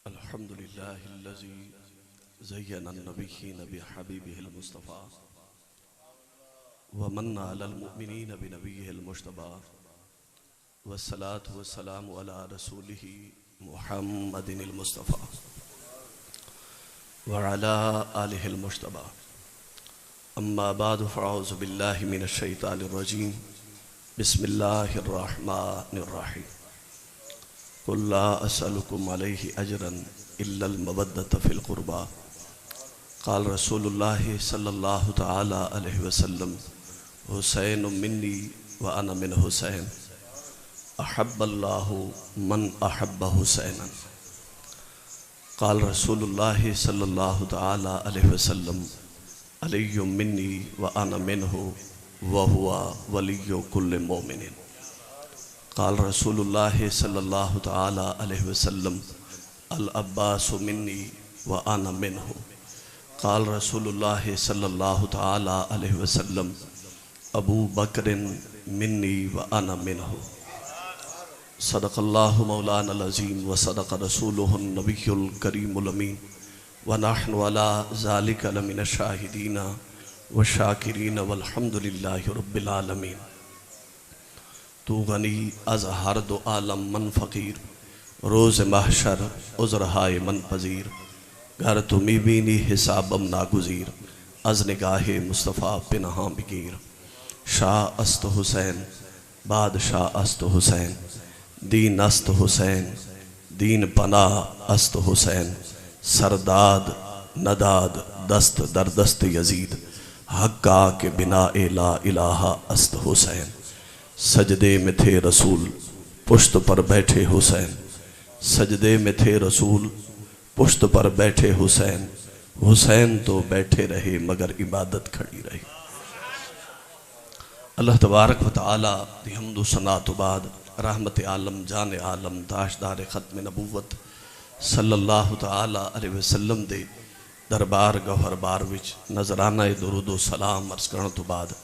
الحمد لله الذي زين النبيين بحبيبه المصطفى ومن على المؤمنين بنبيه المجتبى والصلاة والسلام على رسوله محمد المصطفى وعلى آله المجتبى. أما بعد فأعوذ بالله من الشيطان الرجيم. بسم الله الرحمن الرحيم. قل لا أسألكم عليه أجرا إلا المودة في القربى. قال رسول الله صلى الله تعالى عليه وسلم: حسين مني وأنا من حسين، أحب الله من أحب حسينا. قال رسول الله صلى الله تعالى عليه وسلم: علي مني وأنا منه وهو ولي كل مؤمن. قال رسول الله صلى الله تعالى عليه وسلم: العباس مني وأنا منه. قال رسول الله صلى الله تعالى عليه وسلم: ابو بکر منی وأنا منه. صدق الله مولانا العظیم وصدق رسوله النبی الکریم الامین ونحن على ذلك لمن الشاہدین والشاکرین والحمد للہ رب العالمین. تو غنی از ہر دو عالم من فقیر، روز محشر عذرہائے من پذیر. گر تو می بینی حسابم ناگزیر، از نگاہ مصطفیٰ پنہاں بگیر. شاہ است حسین بادشاہ است حسین، دین است حسین دین پناہ است حسین. سرداد نداد دست در دست یزید، حقا کے بنا لا الہ است حسین. سجدے میں تھے رسول پشت پر بیٹھے حسین، سجدے میں تھے رسول پشت پر بیٹھے حسین. حسین تو بیٹھے رہے مگر عبادت کھڑی رہی. اللہ تبارک و تعالی دی حمد و ثنا تو بعد رحمت عالم جان عالم تاجدار ختم نبوت صلی اللہ تعالی علیہ وسلم دے دربار گوہر بار وچ نظرانہ درود و سلام عرض کرنے تو بعد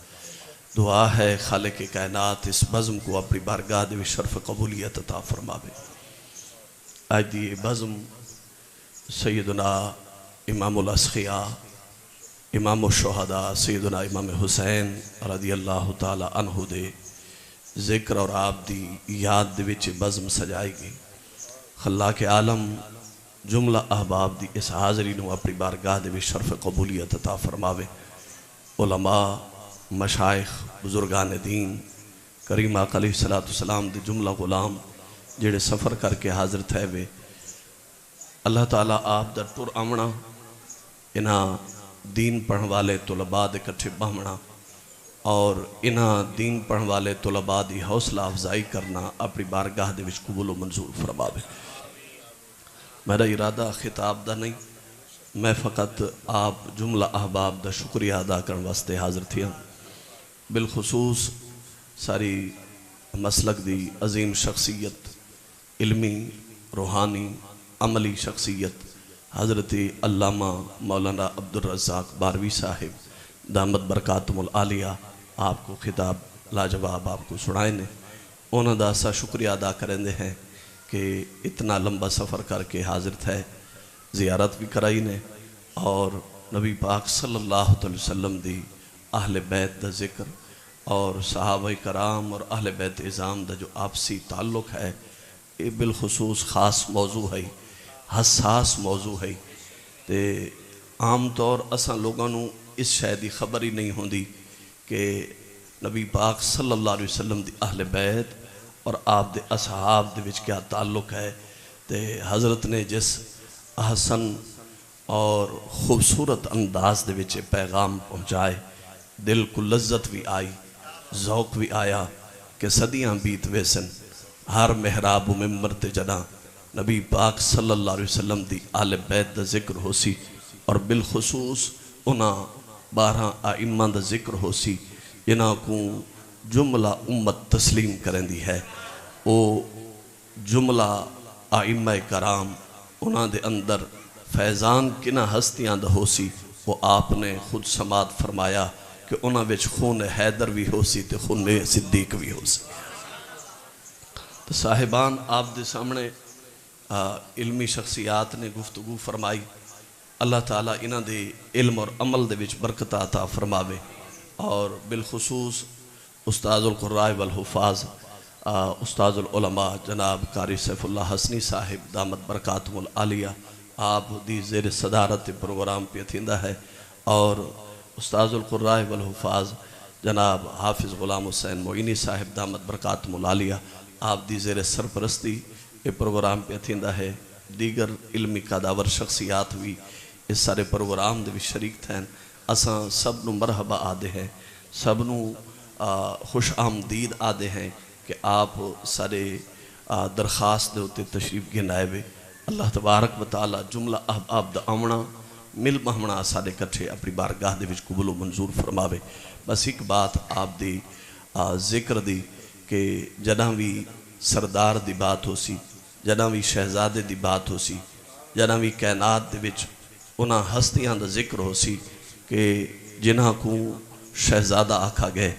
دعا ہے خالق کائنات اس بزم کو اپنی بارگاہ دے شرف قبولیت عطا فرماوے. آج دی بزم سیدنا امام الاسخیاء امام الشہداء سیدنا امام حسین رضی اللہ تعالی عنہ دے ذکر اور آپ دی یاد دے وچ بزم سجائی گئی. خلاق عالم جملہ احباب دی اس حاضری نو اپنی بارگاہ دے شرف قبولیت عطا فرماوے. علماء، مشائخ، بزرگان دین، کریم آقا علیہ السلام دی جملہ غلام جڑے سفر کر کے حاضر تھے وے، اللہ تعالیٰ آپ در ٹر آمنا انہاں دین پڑھن والے طلباء دے کٹھے بہمنا اور انہاں دین پڑھن والے طلباء دی حوصلہ افزائی کرنا اپنی بارگاہ دے وچ قبول و منظور فرماوے. میرا ارادہ خطاب دا نہیں، میں فقط آپ جملہ احباب دا شکریہ ادا کرن واسطے حاضر تھیا. بالخصوص ساری مسلک دی عظیم شخصیت، علمی، روحانی، عملی شخصیت حضرت علامہ مولانا عبدالرزاق باروی صاحب دامت برکاتم العالیہ آپ کو خطاب لاجواب آپ کو سنائے نے. انہوں دا سا شکریہ ادا کرنے ہیں کہ اتنا لمبا سفر کر کے حاضر تھے، زیارت بھی کرائی نے اور نبی پاک صلی اللہ علیہ وسلم دی اہل بیت دا ذکر اور صحابہ کرام اور اہل بیت اعظام دا جو آپسی تعلق ہے یہ بالخصوص خاص موضوع ہے، حساس موضوع ہے. تے عام طور اساں لوگاں نو اس شاید دی خبر ہی نہیں ہوندی کہ نبی پاک صلی اللہ علیہ وسلم دی اہل بیت اور آپ دے اصحاب دے وچ کیا تعلق ہے. تے حضرت نے جس احسن اور خوبصورت انداز دے وچ پیغام پہنچائے، دل کو لذت بھی آئی، ذوق بھی آیا کہ صدیاں بیت ویسن ہر محراب و ممبر تے جنا نبی پاک صلی اللہ علیہ وسلم دی آل بیت دا ذکر ہو سی اور بالخصوص انہاں 12 آئمہ دا ذکر ہو سی جنہاں کو جملہ امت تسلیم کریں دی ہے. او جملہ آئمہ کرام انہاں دے اندر فیضان کنہ ہستیاں دا ہو سی. وہ آپ نے خود سماعت فرمایا کہ انہاں وچ خون حیدر بھی ہو سی تے خون صدیق بھی ہو سی. تو صاحبان آپ دے سامنے علمی شخصیات نے گفتگو فرمائی. اللہ تعالیٰ انہاں دے علم اور عمل دے وچ برکت عطا فرماوے. اور بالخصوص استاذ القراء والحفاظ استاذ العلماء جناب قاری سیف اللہ حسنی صاحب دامت برکاتہم العالیہ آپ دی زیر صدارت پروگرام پہ تھیندا ہے. اور استاذ القراء والحفاظ جناب حافظ غلام حسین معینی صاحب دامت برکاتہم العالیہ آپ دی زیر سرپرستی یہ پروگرام پہ تھیندا ہے. دیگر علمی قاداور شخصیات بھی اس سارے پروگرام دے بھی شریک تھین. اساں سب نو مرحبا آدھے ہیں, سب نو خوش آمدید آدھے ہیں کہ آپ سارے درخواست دے ہوتے تشریف گنائے وے. اللہ تبارک و تعالی جملہ احباب دا آمنا مل مہمنا سارے کٹھے اپنی بارگاہ دے وچ قبول و منظور فرماوے. بس ایک بات آپ دی ذکر دی کہ جناں بھی سردار دی بات ہو سی, جناں بھی شہزادے دی بات ہو سی, جناں بھی کائنات دے وچ انہاں ہستیاں دا ذکر ہو سی کہ جنہاں کو شہزادہ آکھا گئے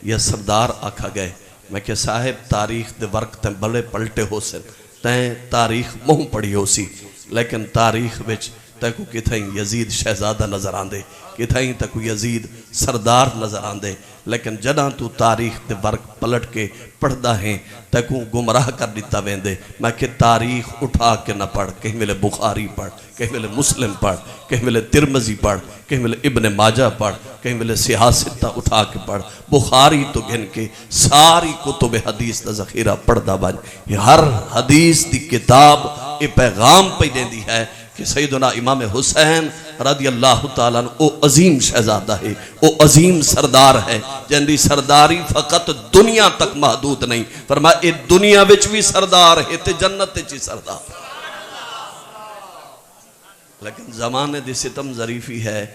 یا سردار آکھا گئے. میں کہ صاحب تاریخ دے ورق تے بڑے پلٹے ہو سن, تین تاریخ مہم پڑی ہو سی, لیکن تاریخ وچ تے کو کتھائیں یزید شہزادہ نظر آندے, کتھائیں تے کو یزید سردار نظر آندے. لیکن جداں تو تاریخ دے ورق پلٹ کے پڑھدا ہیں تے کو گمراہ کر دیتا ویندے. میں کہ تاریخ اٹھا کے نہ پڑھ, کہیں ملے بخاری پڑھ, کہیں ملے مسلم پڑھ, کہیں ملے ترمذی پڑھ, کہیں ملے ابن ماجہ پڑھ, کہیں ملے سیاستہ اٹھا کے پڑھ. بخاری تو گن کے ساری کتب حدیث دا ذخیرہ پڑھدا بن. ہر حدیث دی کتاب یہ پیغام پہ دیندی ہے کہ سیدنا امام حسین رضی اللہ تعالیٰ عنہ او عظیم شہزادہ ہے, او عظیم سردار ہے, جن دی سرداری فقط دنیا تک محدود نہیں. فرمایا اے دنیا وچ بھی سردار ہے تے جنت وچ بھی سردار. لیکن زمانے دی ستم ظریفی ہے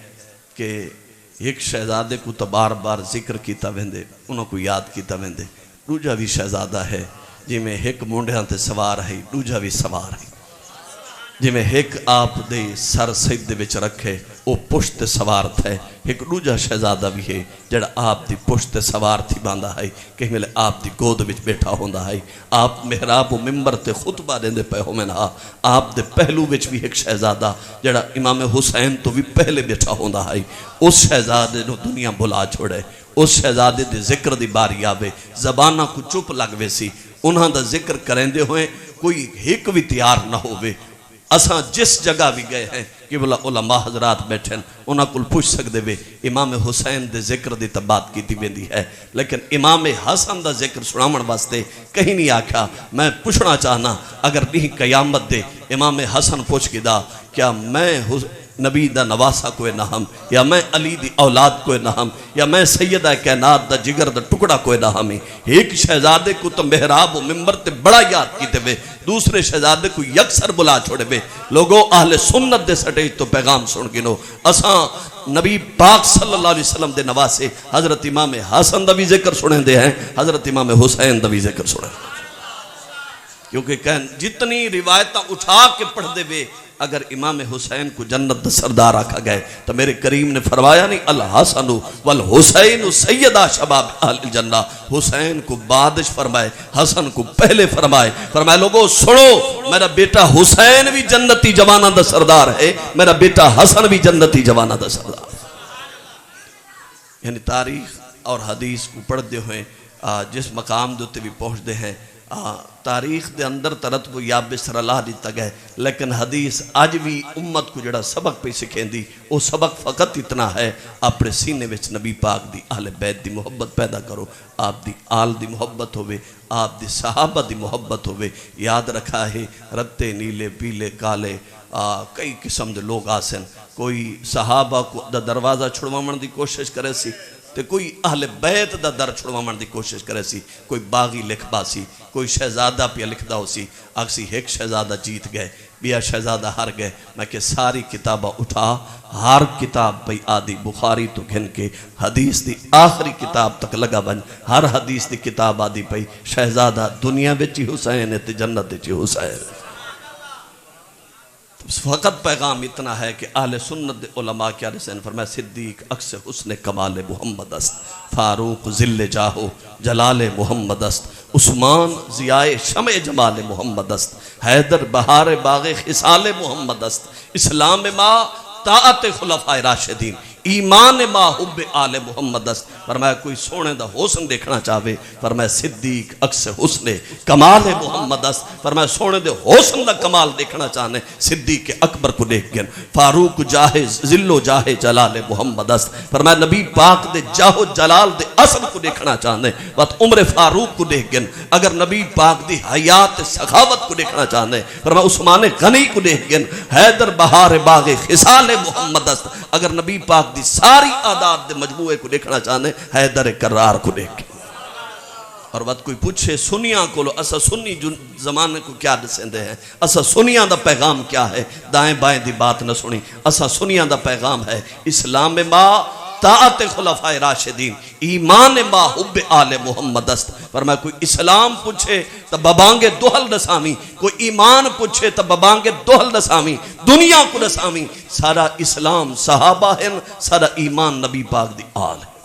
کہ ایک شہزادے کو تو بار بار ذکر کیتا ویندے, انہوں کو یاد کیتا ویندے. دوجا بھی شہزادہ ہے جی میں ایک مونڈیاں تے سوار ہے, دوجا بھی سوار ہے جی میں ایک آپ دے سر سید دے وچ رکھے او پشت سوار تھے. ایک دوجا شہزادہ بھی ہے جڑا آپ دی پشت سوار تھی باندھا ہے, کہیں ملے آپ دی گود وچ بیٹھا ہوندا ہے. آپ محراب و ممبر تے خطبہ دیندے پہ ہو منا, آپ دے پہلو وچ بھی ایک شہزادہ جڑا امام حسین تو بھی پہلے بیٹھا ہوندا ہے. اس شہزادے نو دنیا بھلا چھوڑے, اس شہزادے دے ذکر دی باری آوے, زبانہ کو چپ لگوے سی, انہاں دا ذکر کریں دے ہوئے کوئی ایک بھی تیار نہ ہوئے. اساں جس جگہ بھی گئے ہیں کہ بلا علماء حضرات بیٹھیں انہاں کل پوچھ سکتے ہوئے امام حسین دے ذکر دی تبات کی دیویں ہے, لیکن امام حسن دا ذکر سنامن واسطے کہیں نہیں آکھا. میں پوچھنا چاہنا اگر نہیں قیامت دے امام حسن پوچھ کے دا کیا میں نبی دا نواسہ کوئی نہ ہم, یا میں علی دی اولاد کوئی نہ ہم, یا میں سیدہ کائنات دا جگر دا ٹکڑا کوئی نہ ہمیں. ایک شہزادے کو تو محراب و ممبر تے بڑا یاد کیتے ہوئے, دوسرے شہزادے کو یکسر بلا چھوڑے ہوئے. لوگوں اہل سنت دے سٹیج تو پیغام سن گنو. اساں نبی پاک صلی اللہ علیہ وسلم دے نواسے حضرت امام حسن دا بھی ذکر سنیں دے ہیں, حضرت امام حسین دا بھی ذکر سنیں, کیونکہ جتنی روایتاں اٹھا کے پڑھ دے وے اگر امام حسین کو جنت دا سردار آکھا گئے تو میرے کریم نے فرمایا نہیں الحسن والحسین سیدہ شباب اہل الجنہ. حسین کو بعدش فرمائے, حسن کو پہلے فرمائے. فرمائے لوگوں سنو, میرا بیٹا حسین بھی جنتی جوانہ دا سردار ہے, میرا بیٹا حسن بھی جنتی جوانہ دا سردار. یعنی تاریخ اور حدیث کو پڑھ دے ہوئے جس مقام دوتے بھی پہنچ دے ہیں, تاریخ دے اندر ترتب یاب سر اللہ دیتا گئے, لیکن حدیث آج بھی امت کو جڑا سبق پہ سکھیں دی, وہ سبق فقط اتنا ہے اپنے سینے وچ نبی پاک دی اہل بیت دی محبت پیدا کرو, آپ دی آل دی محبت ہوئے, آپ دی صحابہ دی محبت ہوئے. یاد رکھا ہے رتے نیلے پیلے کالے کئی قسم دے لوگ آسن, کوئی صحابہ کو دا دروازہ چھڑوامن دی کوشش کرے سی, تے کوئی اہل بیت دا در چھڑوامن دی کوشش کرے سی, کوئی باغی لکھ باسی, کوئی شہزادہ پہ لکھدا ہو سی. اکسی ایک شہزادہ جیت گئے, بیا شہزادہ ہار گئے. میں کہ ساری کتابہ اٹھا, ہر کتاب پہ آدھی بخاری تو گھن کے حدیث دی آخری کتاب تک لگا بن, ہر حدیث دی کتاب آدھی پہ شہزادہ دنیا بچی حسین تے جنت بچی حسین. فقط پیغام اتنا ہے کہ اہل سنت علماء کیا رسین فرمایا صدیق اکس حسن کمال محمد است, فاروق ذل جاہو جلال محمد است, عثمان ضیاء شمع جمال محمد است, حیدر بہار باغ خصال محمد است، اسلام ما طاعت خلفائے راشدین، ایمان ما حب آل محمد است۔ فرمایا کوئی سونے دا حسن دیکھنا چاہے، فرمایا صدیق عکس حسن کمال محمد است۔ فرمایا سونے دے حسن دا کمال دیکھنا چاہنے صدیق اکبر کو دیکھ گئن، فاروق جاہ ذل و جاہ جلال محمد است۔ فرمایا نبی پاک دے جاہ و جلال دے اصل کو دیکھنا چاہنے بات عمر فاروق کو دیکھ گئن۔ اگر نبی پاک دی حیات سخاوت کو دیکھنا چاہنے فرمایا عثمان غنی کو دیکھ گئن۔ حیدر بہار باغ خصال محمد است۔ اگر نبی پاک دی ساری آداد دے مجموعے کو دیکھنا چاہنے حیدر کرار کو دیکھ۔ اور وقت کوئی پوچھے سنیاں کو لو اسا سنی زمانے کو کیا دسندے ہیں، اسا سنیاں دا پیغام کیا ہے؟ دائیں بائیں دی بات نہ سنی، اسا سنیاں دا پیغام ہے اسلام ما طاعت خلفائے راشدین، ایمان ما حب آل محمد است۔ فرمایا کوئی اسلام پوچھے تو ببانگے دوہل نسامی، کوئی ایمان پوچھے تو ببانگے دوہل نسامی، دنیا کو نسامی۔ سارا اسلام صحابہ ہیں، سارا ایمان نبی پاک دی آل ہے۔